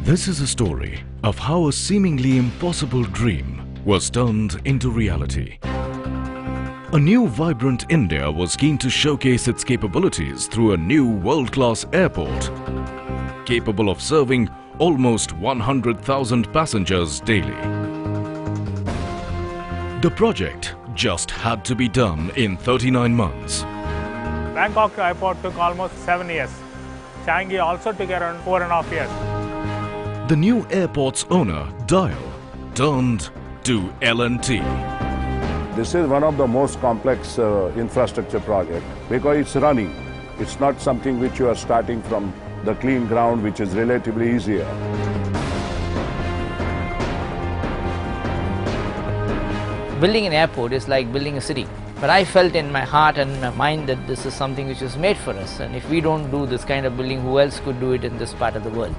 This is a story of how a seemingly impossible dream was turned into reality. A new vibrant India was keen to showcase its capabilities through a new world-class airport, capable of serving almost 100,000 passengers daily. The project just had to be done in 39 months. Bangkok airport took almost 7 years. Changi also took around 4.5 years. The new airport's owner, Dial, turned to L&T. This is one of the most complex infrastructure projects because it's running. It's not something which you are starting from the clean ground, which is relatively easier. Building an airport is like building a city. But I felt in my heart and in my mind that this is something which is made for us. And if we don't do this kind of building, who else could do it in this part of the world?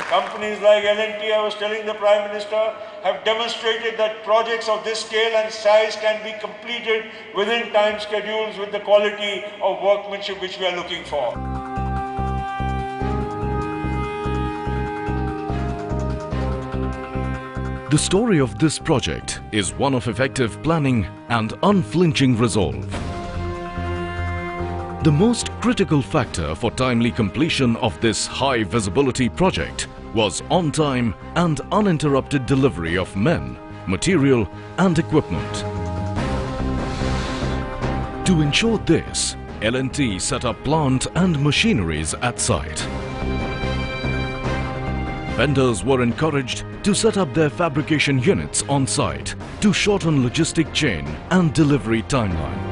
Companies like L&T, I was telling the Prime Minister, have demonstrated that projects of this scale and size can be completed within time schedules with the quality of workmanship which we are looking for. The story of this project is one of effective planning and unflinching resolve. The most critical factor for timely completion of this high-visibility project was on-time and uninterrupted delivery of men, material and equipment. To ensure this, L&T set up plant and machineries at site. Vendors were encouraged to set up their fabrication units on site to shorten logistic chain and delivery timeline.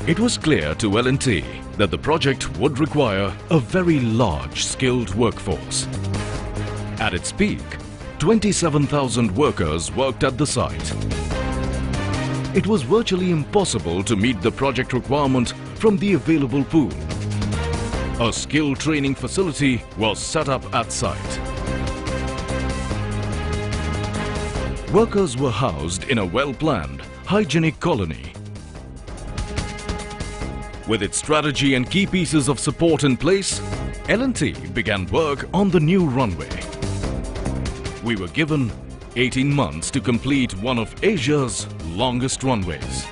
It was clear to L&T that the project would require a very large skilled workforce. At its peak, 27,000 workers worked at the site. It was virtually impossible to meet the project requirement from the available pool. A skill training facility was set up at site. Workers were housed in a well-planned, hygienic colony. With its strategy and key pieces of support in place, L&T began work on the new runway. We were given 18 months to complete one of Asia's longest runways.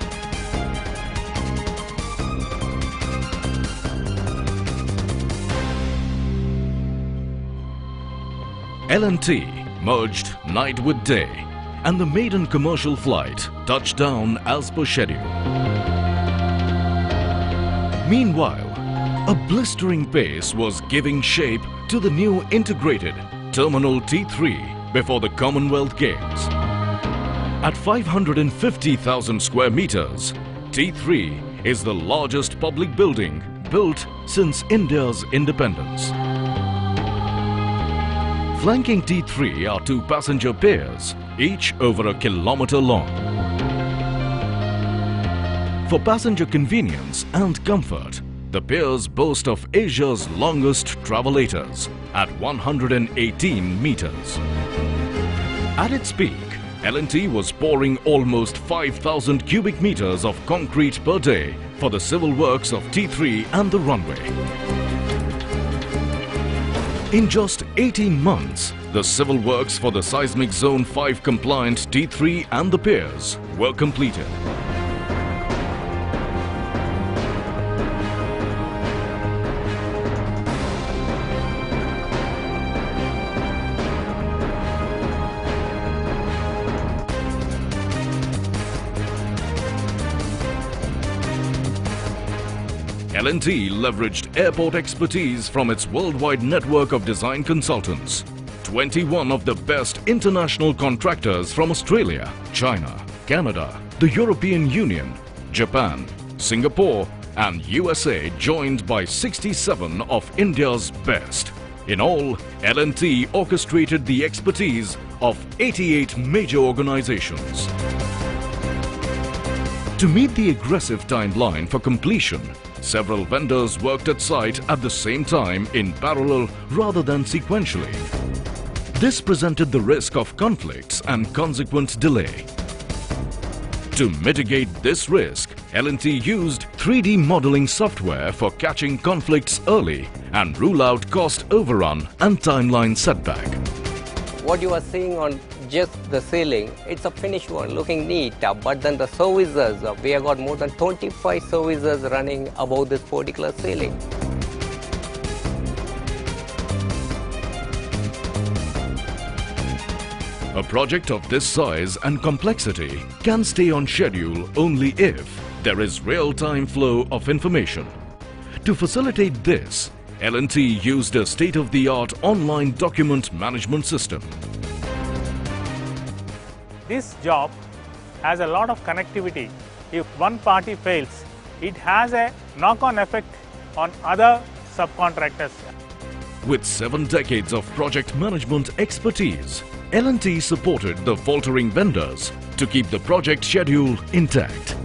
L&T merged night with day, and the maiden commercial flight touched down as per schedule. Meanwhile, a blistering pace was giving shape to the new integrated Terminal T3 before the Commonwealth Games. At 550,000 square meters, T3 is the largest public building built since India's independence. Flanking T3 are two passenger piers, each over a kilometer long. For passenger convenience and comfort, the piers boast of Asia's longest travelators at 118 meters. At its peak, L&T was pouring almost 5,000 cubic meters of concrete per day for the civil works of T3 and the runway. In just 18 months, the civil works for the Seismic Zone 5 compliant T3 and the piers were completed. L&T leveraged airport expertise from its worldwide network of design consultants. 21 of the best international contractors from Australia, China, Canada, the European Union, Japan, Singapore and USA joined by 67 of India's best. In all, L&T orchestrated the expertise of 88 major organizations. To meet the aggressive timeline for completion, several vendors worked at site at the same time in parallel rather than sequentially. This presented the risk of conflicts and consequent delay. To mitigate this risk, L&T used 3D modeling software for catching conflicts early and rule out cost overrun and timeline setback. What you are seeing on just the ceiling, it's a finished one, looking neat, but then the services, we have got more than 25 services running above this particular ceiling. A project of this size and complexity can stay on schedule only if there is real-time flow of information. To facilitate this, L&T used a state-of-the-art online document management system. This job has a lot of connectivity. If one party fails, it has a knock-on effect on other subcontractors. With 7 decades of project management expertise, L&T supported the faltering vendors to keep the project schedule intact.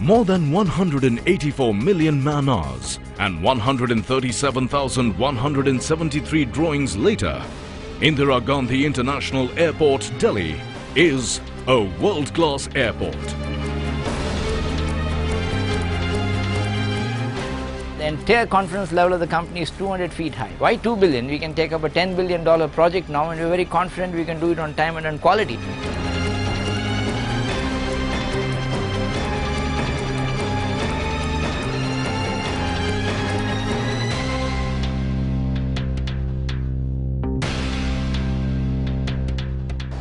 More than 184 million man-hours and 137,173 drawings later, Indira Gandhi International Airport, Delhi is a world-class airport. The entire confidence level of the company is 200 feet high. Why 2 billion? We can take up a $10 billion project now and we're very confident we can do it on time and on quality.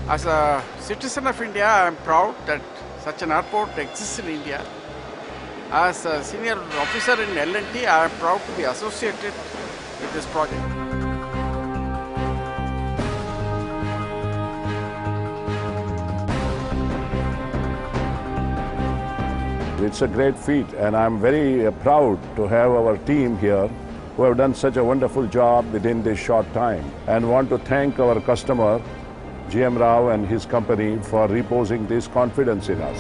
As a citizen of India, I am proud that such an airport exists in India. As a senior officer in L&T, I am proud to be associated with this project. It's a great feat, and I'm very proud to have our team here who have done such a wonderful job within this short time, and want to thank our customer, GM Rao and his company, for reposing this confidence in us.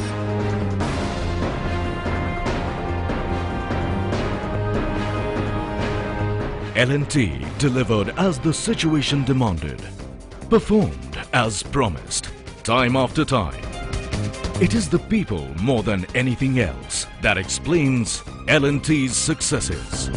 L&T delivered as the situation demanded, performed as promised, time after time. It is the people more than anything else that explains L&T's successes.